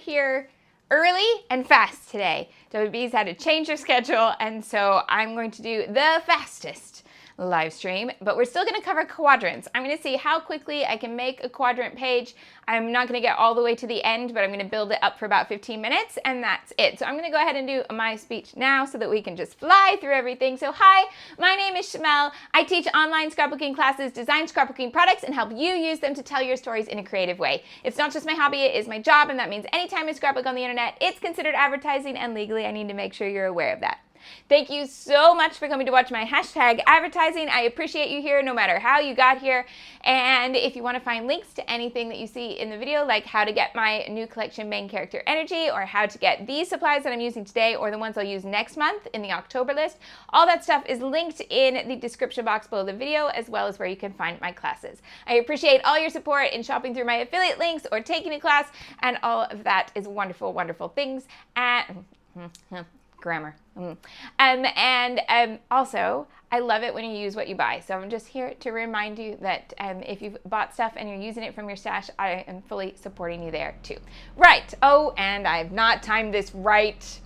here early and fast today. WB's had to change their schedule, and so I'm going to do the fastest live stream, but we're still going to cover quadrants. I'm going to see how quickly I can make a quadrant page. I'm not going to get all the way to the end, but I'm going to build it up for about 15 minutes, and that's it. So I'm going to go ahead and do my speech now so that we can just fly through everything. So hi, my name is Shimelle. I teach online scrapbooking classes, design scrapbooking products, and help you use them to tell your stories in a creative way. It's not just my hobby, it is my job, and that means anytime I scrapbook on the internet, it's considered advertising, and legally I need to make sure you're aware of that. Thank you so much for coming to watch my hashtag advertising. I appreciate you here no matter how you got here. And if you want to find links to anything that you see in the video, like how to get my new collection main character energy, or how to get these supplies that I'm using today, or the ones I'll use next month in the October list, all that stuff is linked in the description box below the video, as well as where you can find my classes. I appreciate all your support in shopping through my affiliate links or taking a class, and all of that is wonderful, wonderful things. And grammar. Also, I love it when you use what you buy. So I'm just here to remind you that if you've bought stuff and you're using it from your stash, I am fully supporting you there too. Right. Oh, and I've not timed this right.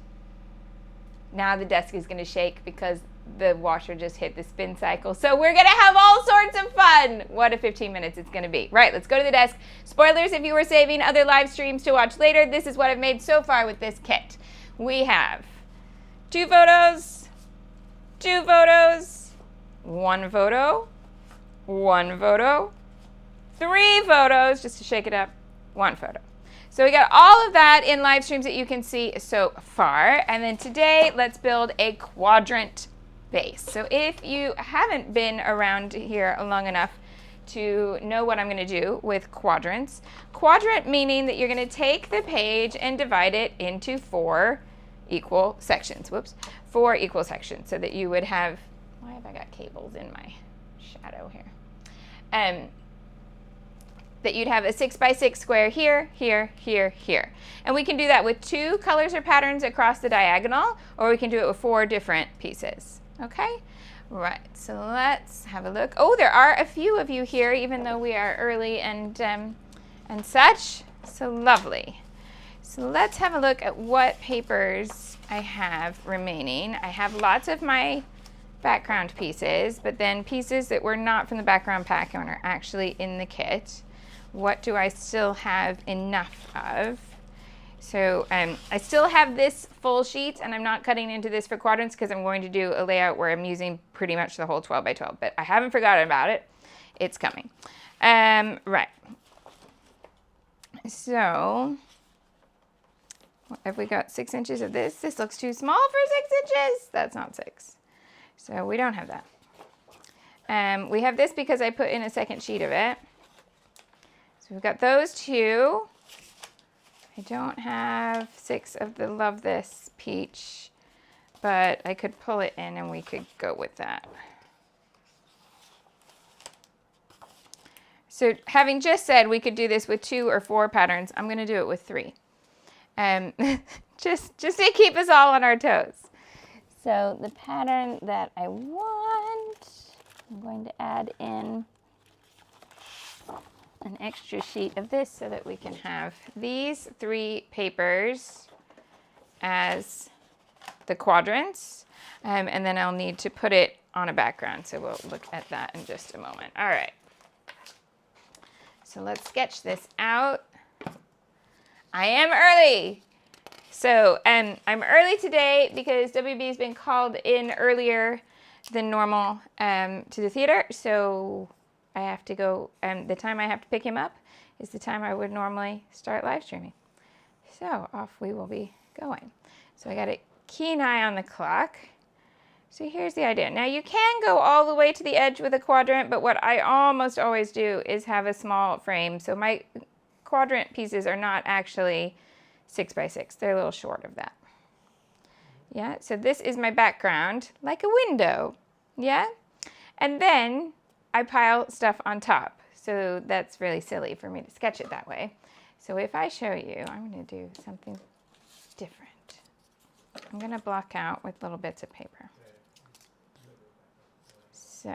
Now the desk is going to shake because the washer just hit the spin cycle. So we're going to have all sorts of fun. What a 15 minutes it's going to be. Right, let's go to the desk. Spoilers if you were saving other live streams to watch later. This is what I've made so far with this kit. We have 2 photos, 2 photos, 1 photo, 1 photo, 3 photos, just to shake it up, 1 photo. So we got all of that in live streams that you can see so far. And then today, let's build a quadrant base. So if you haven't been around here long enough to know what I'm going to do with quadrants, quadrant meaning that you're going to take the page and divide it into 4 equal sections. 4 equal sections, so that you would have, why have I got cables in my shadow here? That you'd have a 6 by 6 square here, here, here, here. And we can do that with 2 colors or patterns across the diagonal, or we can do it with 4 different pieces. Okay? Right, so let's have a look. Oh, there are a few of you here, even though we are early and such. So lovely. So let's have a look at what papers I have remaining. I have lots of my background pieces, but then pieces that were not from the background pack and are actually in the kit. What do I still have enough of? So I still have this full sheet, and I'm not cutting into this for quadrants because I'm going to do a layout where I'm using pretty much the whole 12 by 12, but I haven't forgotten about it. It's coming. Right. So have we got 6 inches of this? This looks too small for 6 inches. That's not 6. So we don't have that. We have this because I put in a second sheet of it. So we've got those 2. I don't have 6 of the Love This peach, but I could pull it in and we could go with that. So having just said we could do this with 2 or 4 patterns, I'm going to do it with 3. Just to keep us all on our toes. So the pattern that I want, I'm going to add in an extra sheet of this so that we can have these 3 papers as the quadrants. And then I'll need to put it on a background. So we'll look at that in just a moment. All right. So let's sketch this out. I am early. So I'm early today because WB's been called in earlier than normal to the theater. So I have to go, the time I have to pick him up is the time I would normally start live streaming. So off we will be going. So I got a keen eye on the clock. So here's the idea. Now you can go all the way to the edge with a quadrant, but what I almost always do is have a small frame. So my quadrant pieces are not actually 6 by 6. They're a little short of that. Yeah, so this is my background, like a window. Yeah? And then I pile stuff on top. So that's really silly for me to sketch it that way. So if I show you, I'm going to do something different. I'm going to block out with little bits of paper. So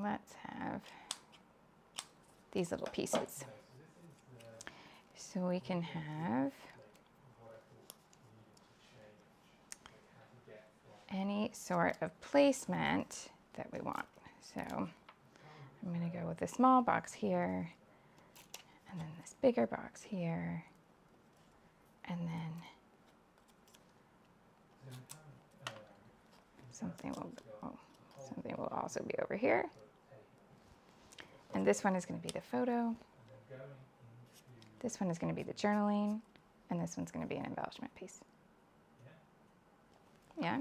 let's have these little pieces. So we can have any sort of placement that we want. So I'm going to go with a small box here, and then this bigger box here, and then something will also be over here. And this one is going to be the photo. This one is going to be the journaling, and this one's going to be an embellishment piece. Yeah?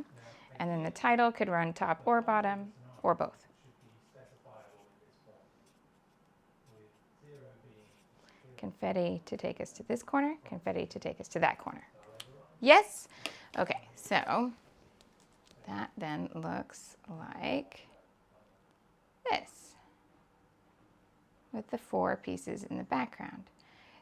And then the title could run top or bottom, or both. Confetti to take us to this corner, confetti to take us to that corner. Yes? Okay, so that then looks like this, with the 4 pieces in the background.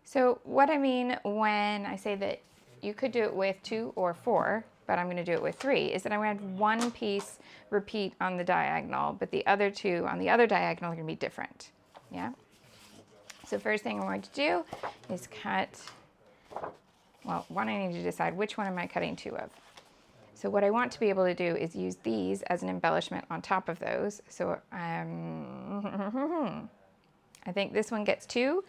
So what I mean when I say that you could do it with 2 or 4, but I'm going to do it with 3, is that I'm going to have one piece repeat on the diagonal, but the other 2 on the other diagonal are going to be different. Yeah? So first thing I'm going to do is cut, well, one, I need to decide which one am I cutting 2 of. So what I want to be able to do is use these as an embellishment on top of those. So I think this one gets 2,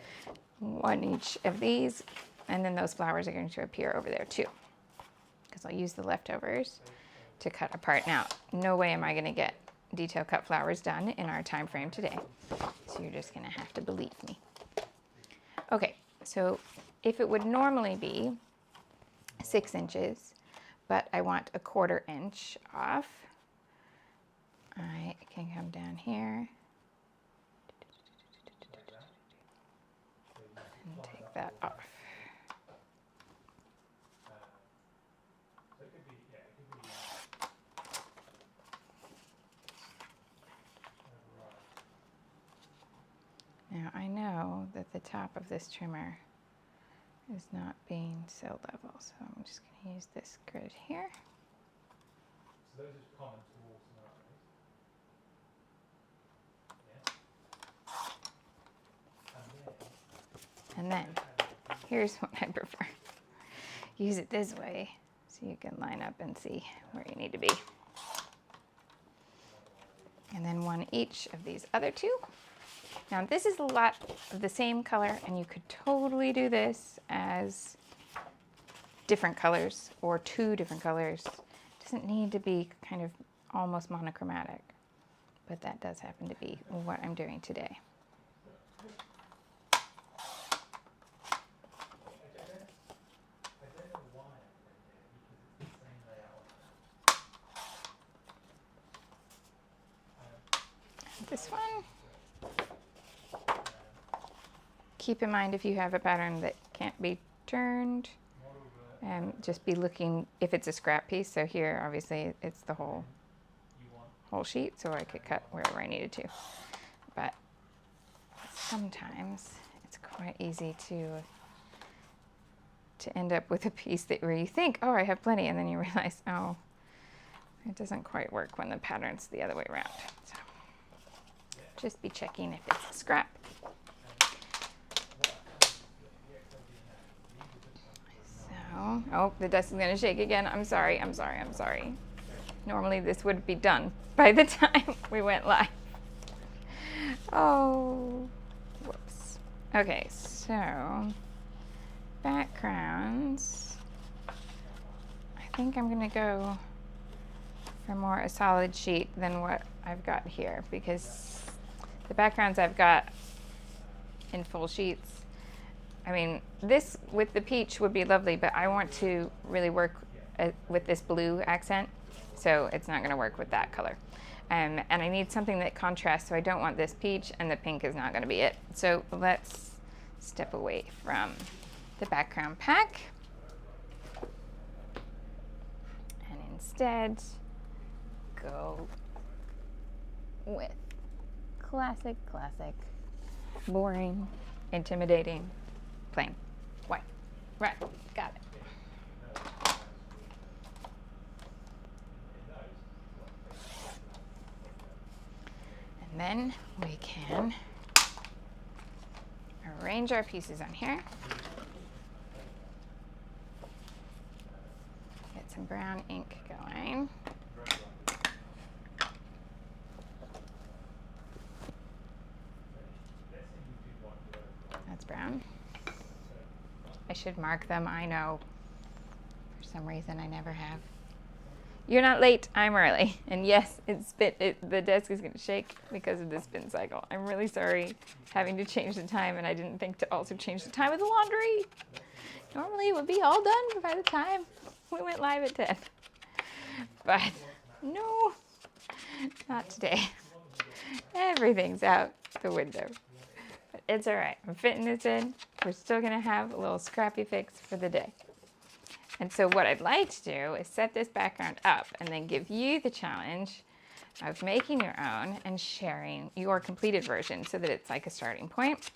one each of these, and then those flowers are going to appear over there too, because I'll use the leftovers to cut apart. Now, no way am I going to get detail cut flowers done in our time frame today, so you're just going to have to believe me. Okay, so if it would normally be 6 inches, but I want a 1/4 inch off, I can come down here and take that off. Now I know that the top of this trimmer is not being so level, so I'm just going to use this grid here. So those are common to all scenarios. And then here's what I prefer. Use it this way so you can line up and see where you need to be. And then one each of these other 2. Now this is a lot of the same color, and you could totally do this as different colors or 2 different colors. It doesn't need to be kind of almost monochromatic, but that does happen to be what I'm doing today. This one. Keep in mind if you have a pattern that can't be turned, just be looking if it's a scrap piece. So here, obviously, it's the whole sheet, so I could cut wherever I needed to. But sometimes it's quite easy to end up with a piece that where you think, oh, I have plenty, and then you realize, oh, it doesn't quite work when the pattern's the other way around. So just be checking if it's a scrap. Oh, the desk is going to shake again. I'm sorry. Normally this would be done by the time we went live. Oh, whoops. Okay, so backgrounds. I think I'm going to go for more a solid sheet than what I've got here, because the backgrounds I've got in full sheets, I mean, this with the peach would be lovely, but I want to really work with this blue accent, so it's not going to work with that color. And I need something that contrasts, so I don't want this peach, and the pink is not going to be it. So let's step away from the background pack and instead go with classic, boring, intimidating, plain white. Right, got it. And then we can arrange our pieces on here. Get some brown ink going. That's brown. I should mark them, I know. For some reason I never have. You're not late, I'm early. And yes, the desk is gonna shake because of the spin cycle. I'm really sorry having to change the time, and I didn't think to also change the time of the laundry. Normally it would be all done by the time we went live at 10. But no, not today. Everything's out the window. But it's all right, I'm fitting this in. We're still gonna have a little scrappy fix for the day. And so what I'd like to do is set this background up and then give you the challenge of making your own and sharing your completed version so that it's like a starting point.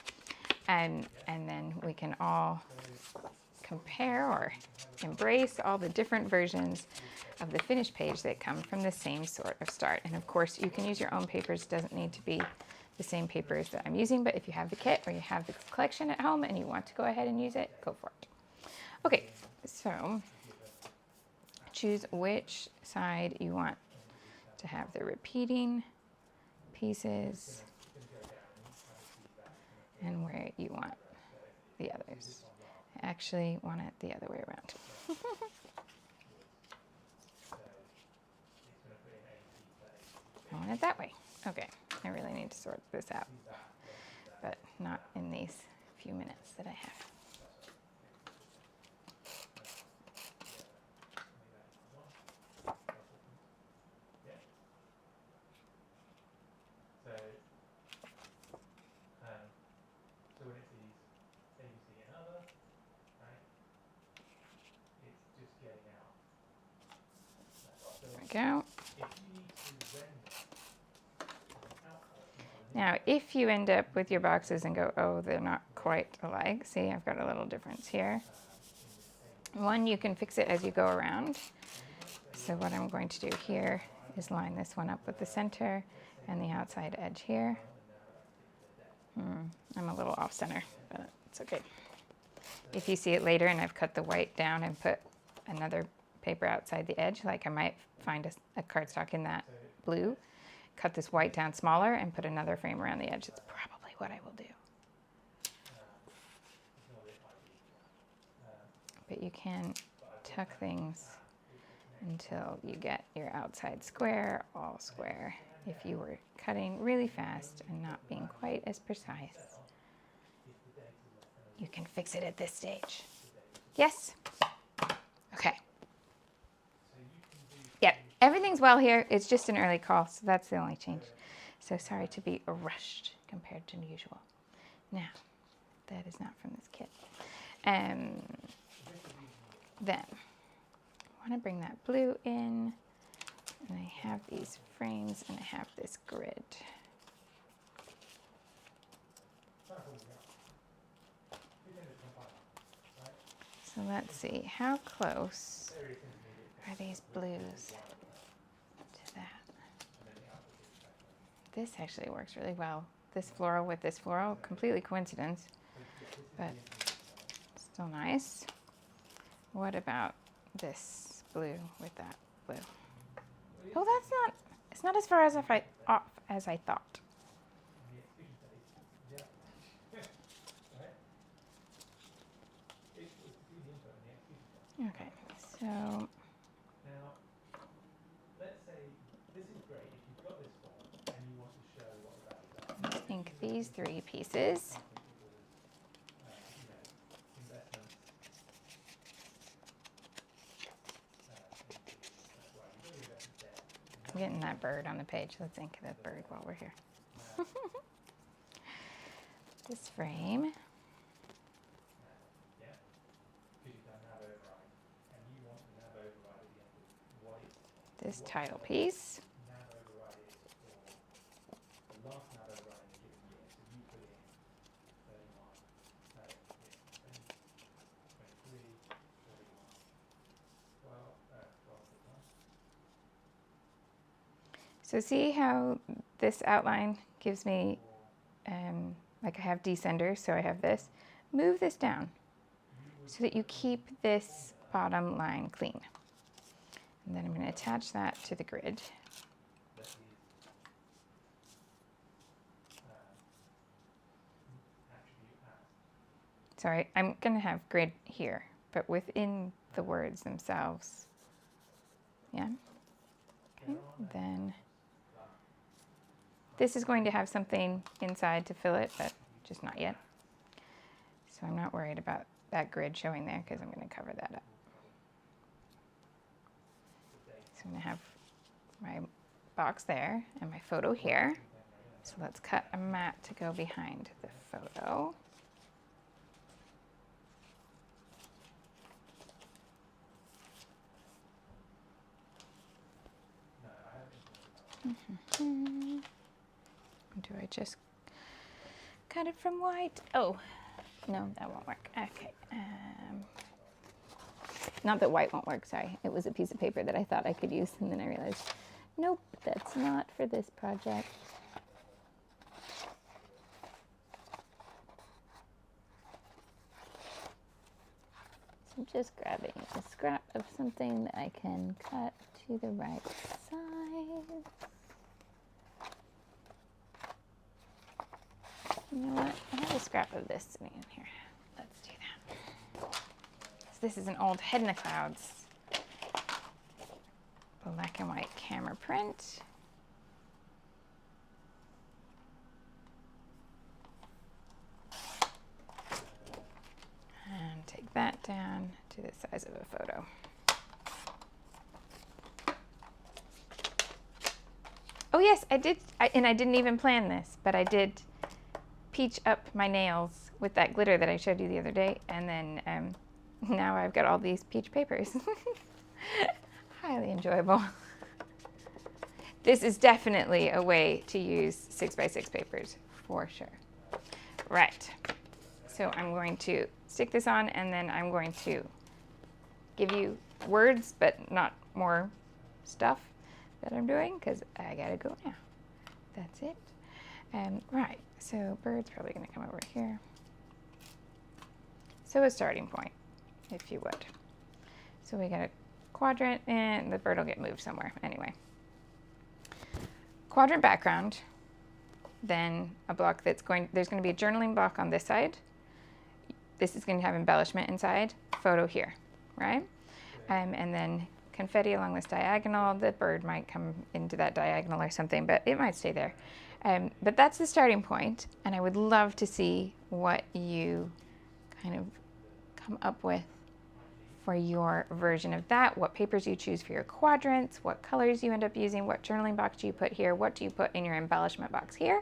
And then we can all compare or embrace all the different versions of the finished page that come from the same sort of start. And of course, you can use your own papers. It doesn't need to be the same papers that I'm using, but if you have the kit or you have the collection at home and you want to go ahead and use it, go for it. Okay, so choose which side you want to have the repeating pieces and where you want the others. I actually want it the other way around. I want it that way. Okay, I really need to sort this out, but not in these few minutes that I have. So when it sees ABC and other, right, it's just getting out. There we go. If you need to render an output, Now, if you end up with your boxes and go, oh, they're not quite alike, see, I've got a little difference here. One, you can fix it as you go around. So what I'm going to do here is line this one up with the center and the outside edge here. I'm a little off center, but it's okay. If you see it later and I've cut the white down and put another paper outside the edge, like I might find a cardstock in that blue, cut this white down smaller and put another frame around the edge. That's probably what I will do. But you can tuck things until you get your outside square all square. If you were cutting really fast and not being quite as precise, you can fix it at this stage. Yes? Okay. Yep, everything's well here. It's just an early call, so that's the only change. So sorry to be rushed compared to usual. Now, that is not from this kit. Then, I want to bring that blue in. And I have these frames and I have this grid. So let's see, how close are these blues to that? This actually works really well. This floral with this floral, completely coincidence, but still nice. What about this blue with that blue? Oh, it's not as far as off as I thought. Okay, so now, let's say this is great if you've got this form and you want to show what the values are. let's ink these three pieces. I'm getting that bird on the page. Let's ink that bird while we're here. This frame. This title piece. So see how this outline gives me like I have descender, so I have this. Move this down so that you keep this bottom line clean. And then I'm going to attach that to the grid. Sorry, I'm going to have grid here, but within the words themselves. Yeah. Okay. Then this is going to have something inside to fill it, but just not yet. So I'm not worried about that grid showing there because I'm going to cover that up. So I'm going to have my box there and my photo here. So let's cut a mat to go behind the photo. Do I just cut it from white? Oh, no, that won't work. Okay. Not that white won't work, sorry. It was a piece of paper that I thought I could use, and then I realized, nope, that's not for this project. So I'm just grabbing a scrap of something that I can cut to the right size. You know what? I have a scrap of this sitting in here. Let's do that. So this is an old Head in the Clouds black and white camera print. And take that down to the size of a photo. Oh yes, I did, and I didn't even plan this, but I did peach up my nails with that glitter that I showed you the other day, and then now I've got all these peach papers. Highly enjoyable. This is definitely a way to use 6x6 papers, for sure. Right, so I'm going to stick this on, and then I'm going to give you words, but not more stuff that I'm doing, because I gotta go now. That's it. Right, so bird's probably gonna come over here. So a starting point, if you would. So we got a quadrant, and the bird will get moved somewhere anyway. Quadrant background, then a block that's there's gonna be a journaling block on this side. This is gonna have embellishment inside, photo here, right? And then confetti along this diagonal. The bird might come into that diagonal or something, but it might stay there. But that's the starting point, and I would love to see what you kind of come up with for your version of that, what papers you choose for your quadrants, what colors you end up using, what journaling box do you put here, what do you put in your embellishment box here.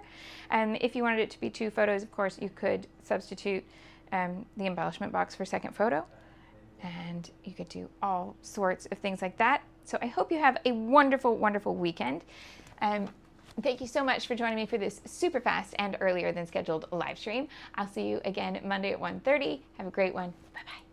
If you wanted it to be 2 photos, of course, you could substitute the embellishment box for second photo, and you could do all sorts of things like that. So I hope you have a wonderful, wonderful weekend. Thank you so much for joining me for this super fast and earlier than scheduled live stream. I'll see you again Monday at 1:30. Have a great one. Bye-bye.